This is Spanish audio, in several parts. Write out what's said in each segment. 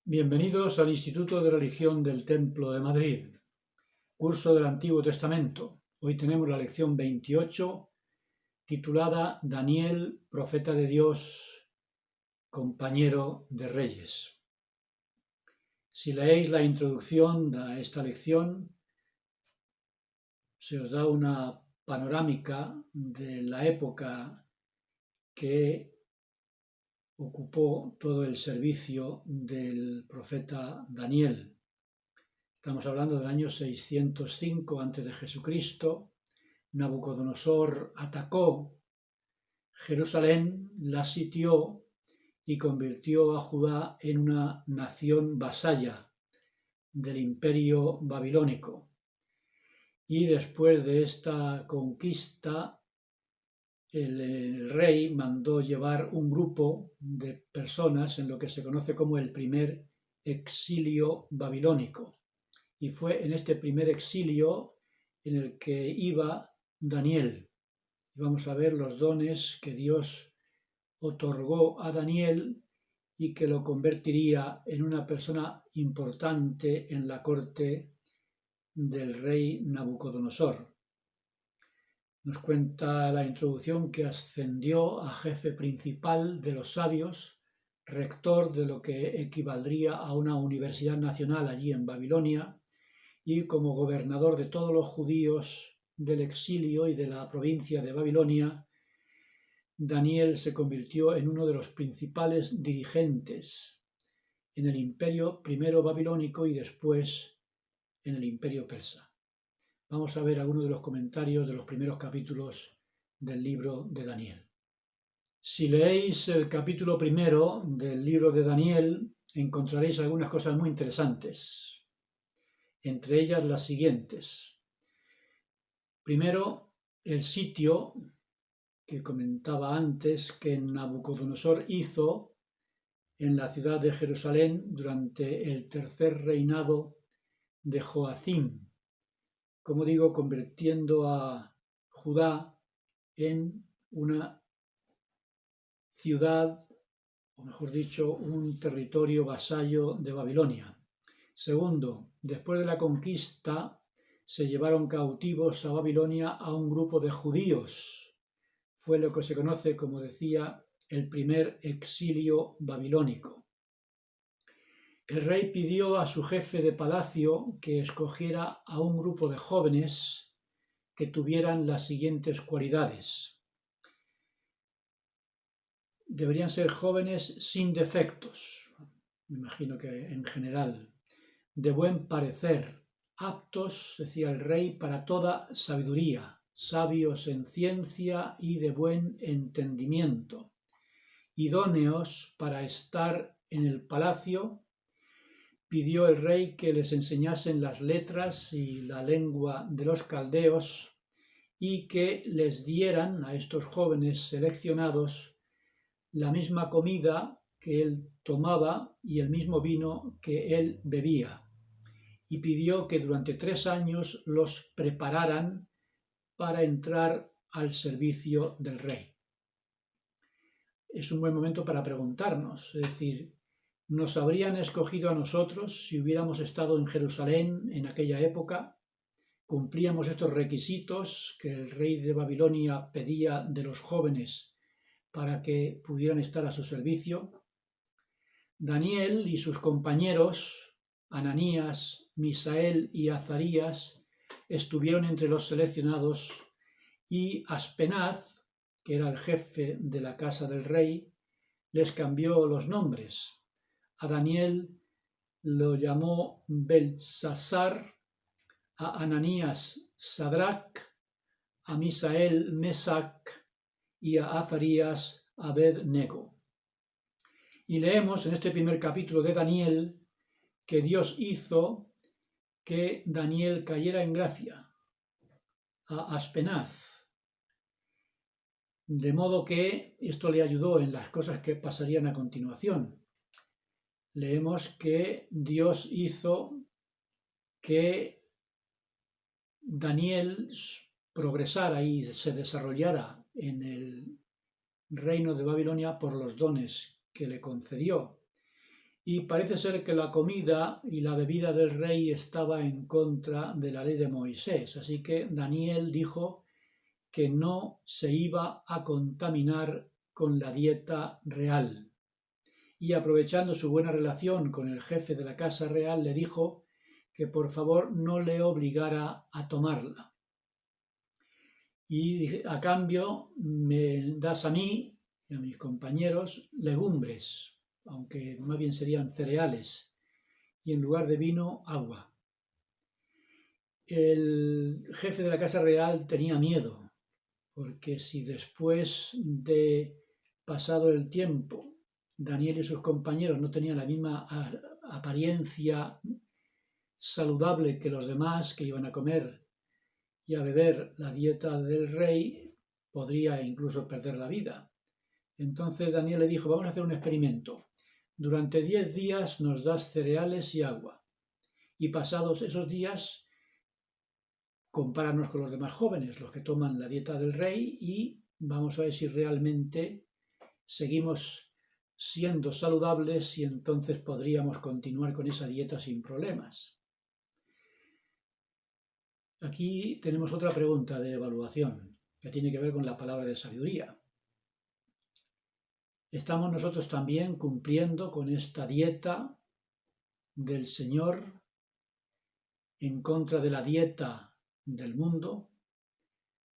Bienvenidos al Instituto de Religión del Templo de Madrid, curso del Antiguo Testamento. Hoy tenemos la lección 28, titulada Daniel, profeta de Dios, compañero de reyes. Si leéis la introducción a esta lección, se os da una panorámica de la época que ocupó todo el servicio del profeta Daniel. Estamos hablando del año 605 a.C. Nabucodonosor atacó Jerusalén, la sitió y convirtió a Judá en una nación vasalla del imperio babilónico. Y después de esta conquista, el rey mandó llevar un grupo de personas en lo que se conoce como el primer exilio babilónico. Y fue en este primer exilio en el que iba Daniel. Y vamos a ver los dones que Dios otorgó a Daniel y que lo convertiría en una persona importante en la corte del rey Nabucodonosor. Nos cuenta la introducción que ascendió a jefe principal de los sabios, rector de lo que equivaldría a una universidad nacional allí en Babilonia, y como gobernador de todos los judíos del exilio y de la provincia de Babilonia, Daniel se convirtió en uno de los principales dirigentes en el imperio primero babilónico y después en el imperio persa. Vamos a ver algunos de los comentarios de los primeros capítulos del libro de Daniel. Si leéis el capítulo primero del libro de Daniel, encontraréis algunas cosas muy interesantes, entre ellas las siguientes. Primero, el sitio que comentaba antes que Nabucodonosor hizo en la ciudad de Jerusalén durante el tercer reinado de Joacim, como digo, convirtiendo a Judá en una ciudad, o mejor dicho, un territorio vasallo de Babilonia. Segundo, después de la conquista se llevaron cautivos a Babilonia a un grupo de judíos. Fue lo que se conoce, como decía, el primer exilio babilónico. El rey pidió a su jefe de palacio que escogiera a un grupo de jóvenes que tuvieran las siguientes cualidades. Deberían ser jóvenes sin defectos, me imagino que en general, de buen parecer, aptos, decía el rey, para toda sabiduría, sabios en ciencia y de buen entendimiento, idóneos para estar en el palacio. Pidió el rey que les enseñasen las letras y la lengua de los caldeos y que les dieran a estos jóvenes seleccionados la misma comida que él tomaba y el mismo vino que él bebía. Y pidió que durante 3 años los prepararan para entrar al servicio del rey. Es un buen momento para preguntarnos, es decir, ¿nos habrían escogido a nosotros si hubiéramos estado en Jerusalén en aquella época? ¿Cumplíamos estos requisitos que el rey de Babilonia pedía de los jóvenes para que pudieran estar a su servicio? Daniel y sus compañeros, Ananías, Misael y Azarías, estuvieron entre los seleccionados, y Aspenaz, que era el jefe de la casa del rey, les cambió los nombres. A Daniel lo llamó Beltsasar, a Ananías Sadrac, a Misael Mesac y a Azarías Abed-nego. Y leemos en este primer capítulo de Daniel que Dios hizo que Daniel cayera en gracia a Aspenaz, de modo que esto le ayudó en las cosas que pasarían a continuación. Leemos que Dios hizo que Daniel progresara y se desarrollara en el reino de Babilonia por los dones que le concedió. Y parece ser que la comida y la bebida del rey estaba en contra de la ley de Moisés, así que Daniel dijo que no se iba a contaminar con la dieta real. Y aprovechando su buena relación con el jefe de la casa real, le dijo que por favor no le obligara a tomarla. Y a cambio me das a mí y a mis compañeros legumbres, aunque más bien serían cereales, y en lugar de vino, agua. El jefe de la casa real tenía miedo, porque si después de pasado el tiempo Daniel y sus compañeros no tenían la misma apariencia saludable que los demás que iban a comer y a beber la dieta del rey, podría incluso perder la vida. Entonces Daniel le dijo, vamos a hacer un experimento. Durante 10 días nos das cereales y agua. Y pasados esos días, compáranos con los demás jóvenes, los que toman la dieta del rey, y vamos a ver si realmente seguimos siendo saludables y entonces podríamos continuar con esa dieta sin problemas. Aquí tenemos otra pregunta de evaluación que tiene que ver con la palabra de sabiduría. ¿Estamos nosotros también cumpliendo con esta dieta del Señor en contra de la dieta del mundo?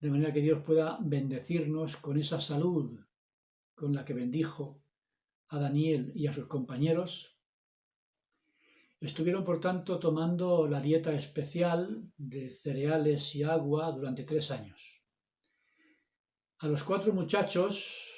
De manera que Dios pueda bendecirnos con esa salud con la que bendijo a Daniel y a sus compañeros. Estuvieron, por tanto, tomando la dieta especial de cereales y agua durante 3 años. A los 4 muchachos,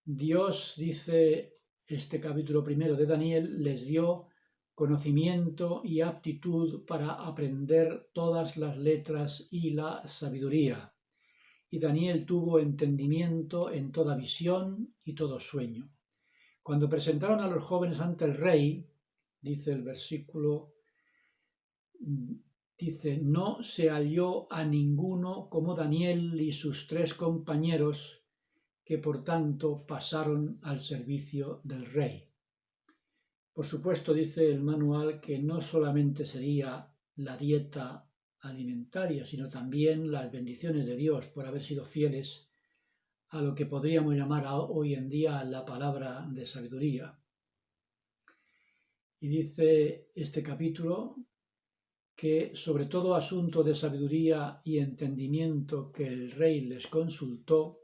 Dios, dice este capítulo 1 de Daniel, les dio conocimiento y aptitud para aprender todas las letras y la sabiduría. Y Daniel tuvo entendimiento en toda visión y todo sueño. Cuando presentaron a los jóvenes ante el rey, dice el versículo, dice, no se halló a ninguno como Daniel y sus 3 compañeros, que por tanto pasaron al servicio del rey. Por supuesto, dice el manual que no solamente sería la dieta alimentaria, sino también las bendiciones de Dios por haber sido fieles a lo que podríamos llamar hoy en día la palabra de sabiduría. Y dice este capítulo que sobre todo asunto de sabiduría y entendimiento que el rey les consultó,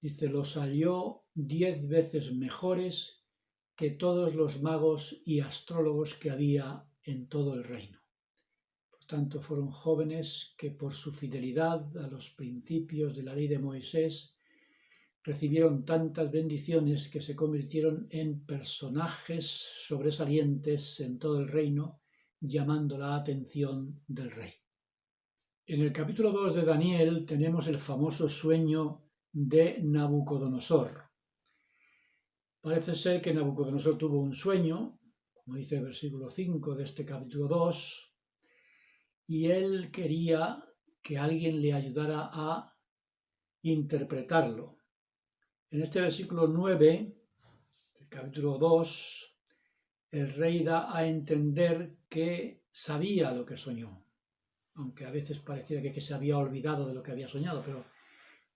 dice, los halló 10 veces mejores que todos los magos y astrólogos que había en todo el reino. Por tanto, fueron jóvenes que por su fidelidad a los principios de la ley de Moisés recibieron tantas bendiciones que se convirtieron en personajes sobresalientes en todo el reino, llamando la atención del rey. En el capítulo 2 de Daniel tenemos el famoso sueño de Nabucodonosor. Parece ser que Nabucodonosor tuvo un sueño, como dice el versículo 5 de este capítulo 2, y él quería que alguien le ayudara a interpretarlo. En este versículo 9, del capítulo 2, el rey da a entender que sabía lo que soñó, aunque a veces pareciera que se había olvidado de lo que había soñado, pero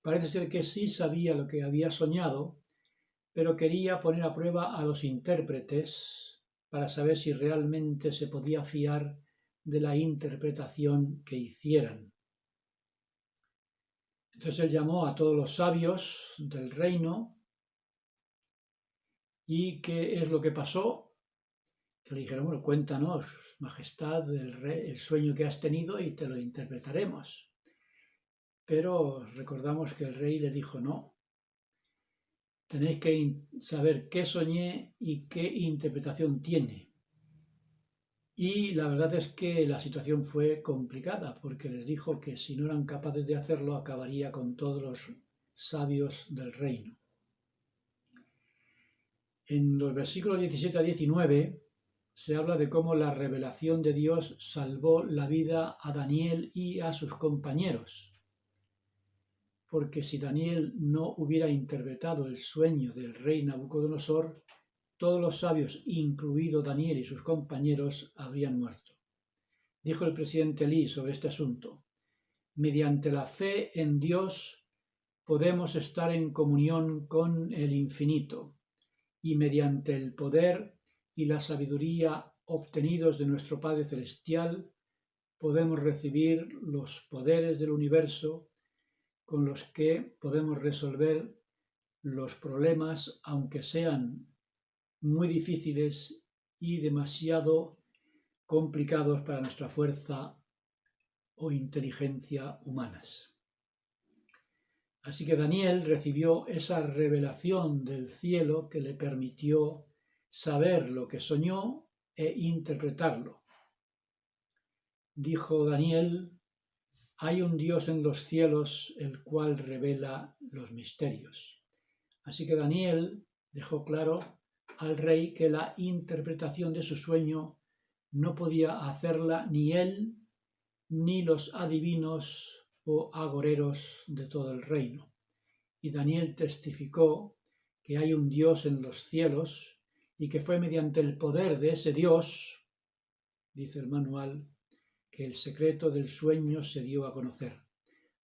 parece ser que sí sabía lo que había soñado, pero quería poner a prueba a los intérpretes para saber si realmente se podía fiar de la interpretación que hicieran. Entonces él llamó a todos los sabios del reino. ¿Y qué es lo que pasó? Que le dijeron, bueno, cuéntanos, majestad, el sueño que has tenido y te lo interpretaremos. Pero recordamos que el rey le dijo, no, tenéis que saber qué soñé y qué interpretación tiene. Y la verdad es que la situación fue complicada, porque les dijo que si no eran capaces de hacerlo, acabaría con todos los sabios del reino. En los versículos 17 a 19 se habla de cómo la revelación de Dios salvó la vida a Daniel y a sus compañeros. Porque si Daniel no hubiera interpretado el sueño del rey Nabucodonosor, todos los sabios, incluido Daniel y sus compañeros, habrían muerto. Dijo el presidente Lee sobre este asunto: mediante la fe en Dios podemos estar en comunión con el infinito, y mediante el poder y la sabiduría obtenidos de nuestro Padre Celestial podemos recibir los poderes del universo con los que podemos resolver los problemas, aunque sean muy difíciles y demasiado complicados para nuestra fuerza o inteligencia humanas. Así que Daniel recibió esa revelación del cielo que le permitió saber lo que soñó e interpretarlo. Dijo Daniel: hay un Dios en los cielos, el cual revela los misterios. Así que Daniel dejó claro al rey que la interpretación de su sueño no podía hacerla ni él ni los adivinos o agoreros de todo el reino. Y Daniel testificó que hay un Dios en los cielos y que fue mediante el poder de ese Dios, dice el manual, que el secreto del sueño se dio a conocer.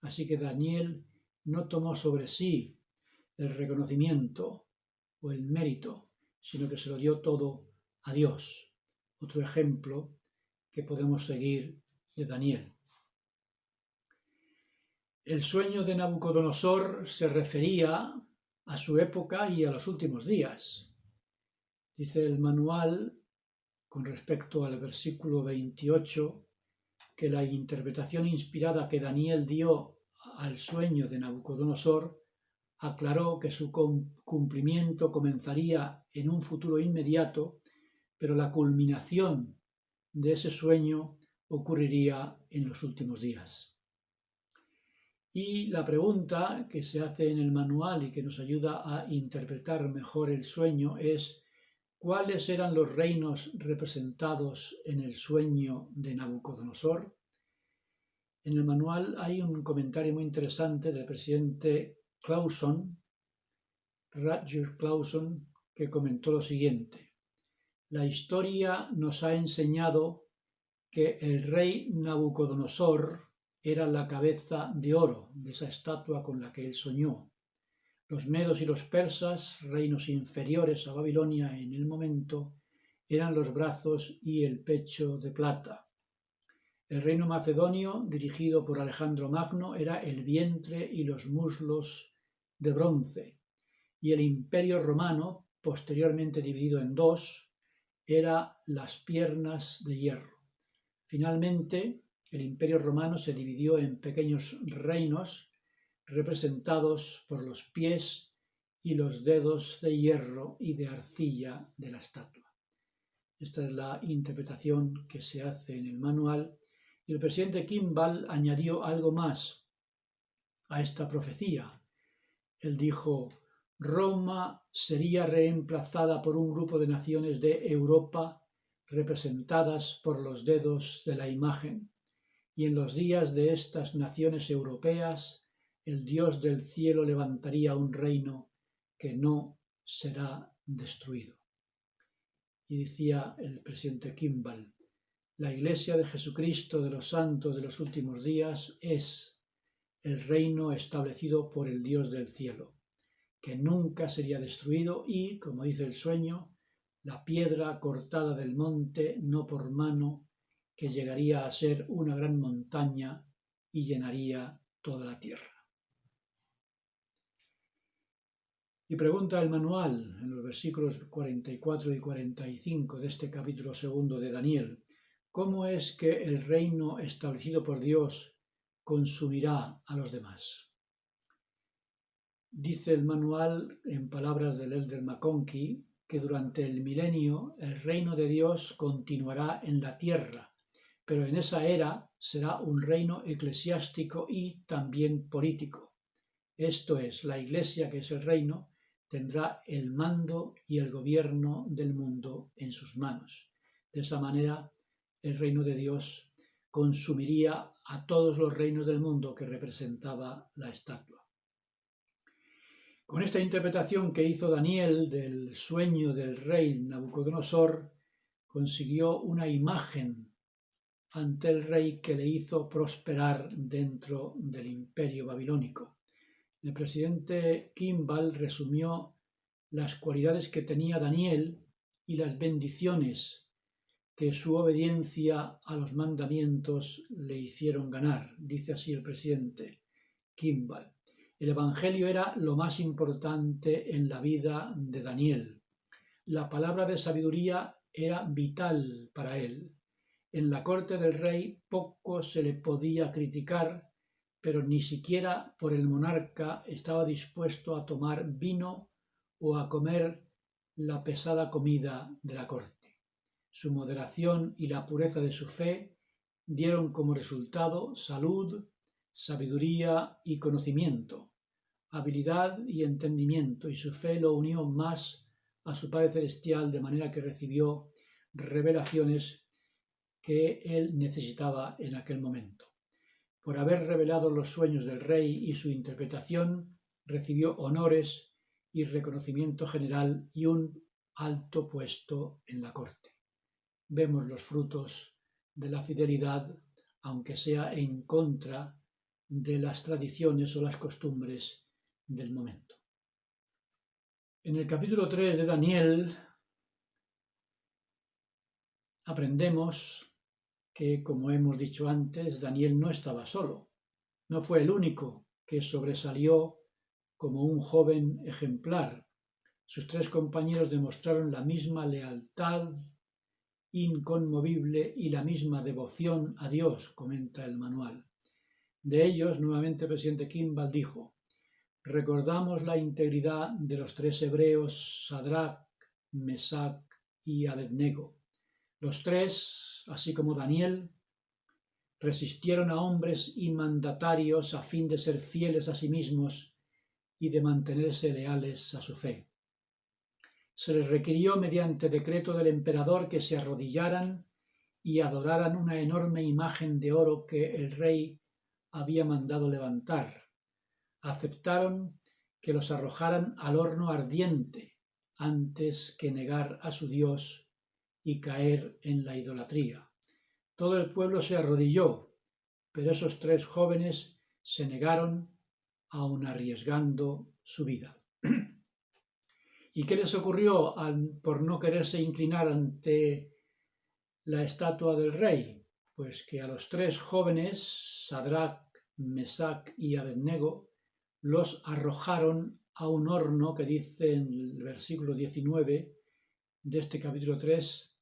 Así que Daniel no tomó sobre sí el reconocimiento o el mérito, sino que se lo dio todo a Dios. Otro ejemplo que podemos seguir de Daniel. El sueño de Nabucodonosor se refería a su época y a los últimos días. Dice el manual, con respecto al versículo 28, que la interpretación inspirada que Daniel dio al sueño de Nabucodonosor aclaró que su cumplimiento comenzaría en un futuro inmediato, pero la culminación de ese sueño ocurriría en los últimos días. Y la pregunta que se hace en el manual y que nos ayuda a interpretar mejor el sueño es: ¿cuáles eran los reinos representados en el sueño de Nabucodonosor? En el manual hay un comentario muy interesante del presidente Clauson, Rutger Clauson, que comentó lo siguiente: la historia nos ha enseñado que el rey Nabucodonosor era la cabeza de oro de esa estatua con la que él soñó. Los medos y los persas, reinos inferiores a Babilonia en el momento, eran los brazos y el pecho de plata. El reino macedonio, dirigido por Alejandro Magno, era el vientre y los muslos de bronce, y el imperio romano, posteriormente dividido en dos, era las piernas de hierro. Finalmente, el imperio romano se dividió en pequeños reinos representados por los pies y los dedos de hierro y de arcilla de la estatua. Esta es la interpretación que se hace en el manual, y el presidente Kimball añadió algo más a esta profecía. Él dijo: Roma sería reemplazada por un grupo de naciones de Europa representadas por los dedos de la imagen, y en los días de estas naciones europeas el Dios del cielo levantaría un reino que no será destruido. Y decía el presidente Kimball: la Iglesia de Jesucristo de los santos de los últimos días es el reino establecido por el Dios del cielo, que nunca sería destruido y, como dice el sueño, la piedra cortada del monte no por mano, que llegaría a ser una gran montaña y llenaría toda la tierra. Y pregunta el manual en los versículos 44 y 45 de este capítulo 2 de Daniel: ¿cómo es que el reino establecido por Dios consumirá a los demás? Dice el manual, en palabras del Elder McConkie, que durante el milenio el reino de Dios continuará en la tierra, pero en esa era será un reino eclesiástico y también político. Esto es, la Iglesia, que es el reino, tendrá el mando y el gobierno del mundo en sus manos. De esa manera, el reino de Dios consumiría a todos los reinos del mundo que representaba la estatua. Con esta interpretación que hizo Daniel del sueño del rey Nabucodonosor, consiguió una imagen ante el rey que le hizo prosperar dentro del imperio babilónico. El presidente Kimball resumió las cualidades que tenía Daniel y las bendiciones que su obediencia a los mandamientos le hicieron ganar. Dice así el presidente Kimball. El Evangelio era lo más importante en la vida de Daniel. La palabra de sabiduría era vital para él. En la corte del rey poco se le podía criticar, pero ni siquiera por el monarca estaba dispuesto a tomar vino o a comer la pesada comida de la corte. Su moderación y la pureza de su fe dieron como resultado salud, sabiduría y conocimiento, habilidad y entendimiento, y su fe lo unió más a su Padre Celestial, de manera que recibió revelaciones que él necesitaba en aquel momento. Por haber revelado los sueños del rey y su interpretación, recibió honores y reconocimiento general y un alto puesto en la corte. Vemos los frutos de la fidelidad, aunque sea en contra de las tradiciones o las costumbres del momento. En el capítulo 3 de Daniel aprendemos que, como hemos dicho antes, Daniel no estaba solo. No fue el único que sobresalió como un joven ejemplar. Sus tres compañeros demostraron la misma lealtad inconmovible y la misma devoción a Dios, comenta el manual. De ellos, nuevamente el presidente Kimball dijo: recordamos la integridad de los tres hebreos Sadrach, Mesach y Abednego. Los tres, así como Daniel, resistieron a hombres y mandatarios a fin de ser fieles a sí mismos y de mantenerse leales a su fe. Se les requirió mediante decreto del emperador que se arrodillaran y adoraran una enorme imagen de oro que el rey había mandado levantar. Aceptaron que los arrojaran al horno ardiente antes que negar a su Dios y caer en la idolatría. Todo el pueblo se arrodilló, pero esos tres jóvenes se negaron, aun arriesgando su vida. ¿Y qué les ocurrió por no quererse inclinar ante la estatua del rey? Pues que a los tres jóvenes, Sadrach, Mesach y Abednego, los arrojaron a un horno, que dice en el versículo 19 de este capítulo 3,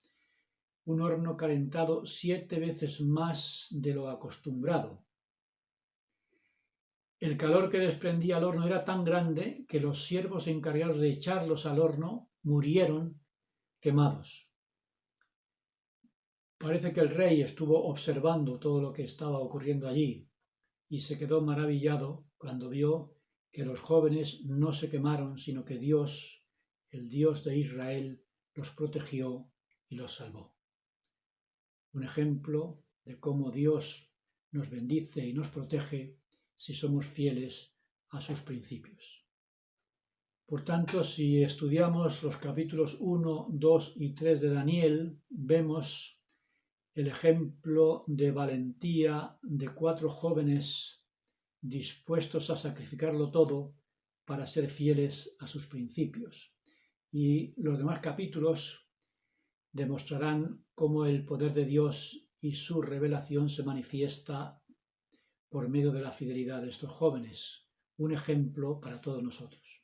un horno calentado 7 veces más de lo acostumbrado. El calor que desprendía el horno era tan grande que los siervos encargados de echarlos al horno murieron quemados. Parece que el rey estuvo observando todo lo que estaba ocurriendo allí y se quedó maravillado cuando vio que los jóvenes no se quemaron, sino que Dios, el Dios de Israel, los protegió y los salvó. Un ejemplo de cómo Dios nos bendice y nos protege si somos fieles a sus principios. Por tanto, si estudiamos los capítulos 1, 2 y 3 de Daniel, vemos el ejemplo de valentía de 4 jóvenes dispuestos a sacrificarlo todo para ser fieles a sus principios. Y los demás capítulos demostrarán cómo el poder de Dios y su revelación se manifiesta por medio de la fidelidad de estos jóvenes, un ejemplo para todos nosotros.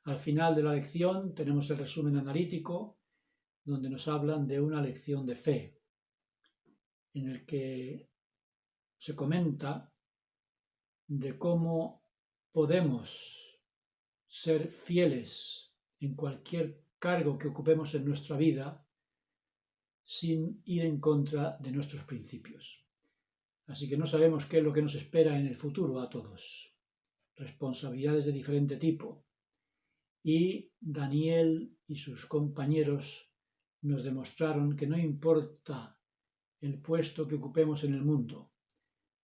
Al final de la lección tenemos el resumen analítico, donde nos hablan de una lección de fe, en el que se comenta de cómo podemos ser fieles en cualquier cargo que ocupemos en nuestra vida sin ir en contra de nuestros principios. Así que no sabemos qué es lo que nos espera en el futuro a todos. Responsabilidades de diferente tipo. Y Daniel y sus compañeros nos demostraron que no importa el puesto que ocupemos en el mundo,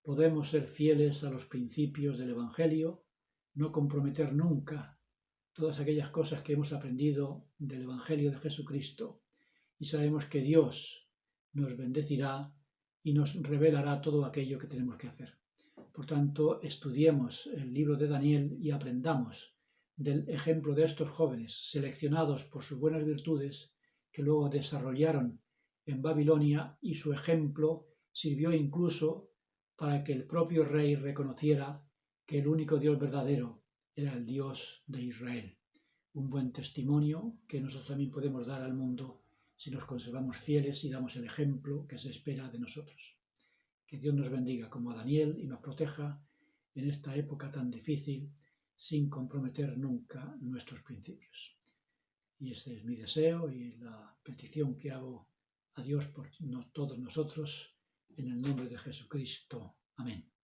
podemos ser fieles a los principios del Evangelio, no comprometer nunca todas aquellas cosas que hemos aprendido del Evangelio de Jesucristo y sabemos que Dios nos bendecirá y nos revelará todo aquello que tenemos que hacer. Por tanto, estudiemos el libro de Daniel y aprendamos del ejemplo de estos jóvenes seleccionados por sus buenas virtudes que luego desarrollaron en Babilonia, y su ejemplo sirvió incluso para que el propio rey reconociera que el único Dios verdadero era el Dios de Israel. Un buen testimonio que nosotros también podemos dar al mundo si nos conservamos fieles y damos el ejemplo que se espera de nosotros. Que Dios nos bendiga como a Daniel y nos proteja en esta época tan difícil sin comprometer nunca nuestros principios. Y este es mi deseo y la petición que hago a Dios por todos nosotros en el nombre de Jesucristo. Amén.